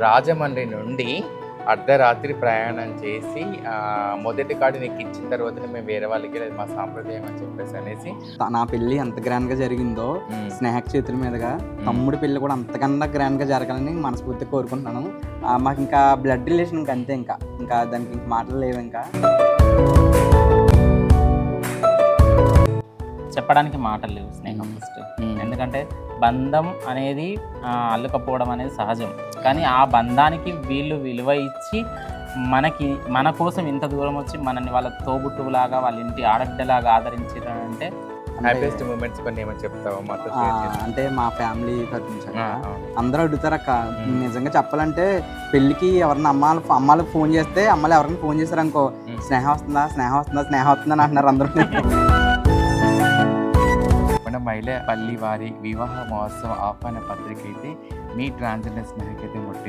రాజమండ్రి నుండి అర్ధరాత్రి ప్రయాణం చేసి మొదటి కార్డు నీకు ఇచ్చిన తర్వాతనే మేము వేరే వాళ్ళకి అది మా సాంప్రదాయం అని చెప్పేసి అనేసి నా పెళ్లి ఎంత గ్రాండ్ గా జరిగిందో స్నేహక్ చేతుల మీదుగా తమ్ముడి పెళ్లి కూడా అంతకన్నా గ్రాండ్ గా జరగాలని మనస్ఫూర్తిగా కోరుకుంటున్నాను. మాకు ఇంకా బ్లడ్ రిలేషన్ ఇంకా అంతే, ఇంకా దానికి ఇంక మాటలు లేవు. ఇంకా చెప్పడానికి మాటలు లేవు స్నేహం ఫస్ట్. ఎందుకంటే బంధం అనేది అల్లుకపోవడం అనేది సహజం, కానీ ఆ బంధానికి వీళ్ళు విలువ ఇచ్చి మన కోసం ఇంత దూరం వచ్చి మనల్ని వాళ్ళ తోబుట్టులాగా వాళ్ళ ఇంటి ఆడబిడ్డలాగా ఆదరించారంటే హ్యాపీయెస్ట్ మూమెంట్స్ కొన్ని ఏమో చెప్తావా మాతో? అంటే మా ఫ్యామిలీ అందరూ అడుగుతారు అక్క. నిజంగా చెప్పాలంటే పెళ్ళికి ఎవరన్నా అమ్మాలకు ఫోన్ చేస్తే అమ్మాయిలు ఎవరైనా ఫోన్ చేశారు అనుకో, స్నేహం వస్తుందా స్నేహం వస్తుందా స్నేహం వస్తుందని అంటున్నారు అందరూ. మన మైలపల్లి వారి వివాహ మహోత్సవ ఆహ్వాన పత్రిక అయితే మీ ట్రాన్స్జెండర్ స్నేహితులైతే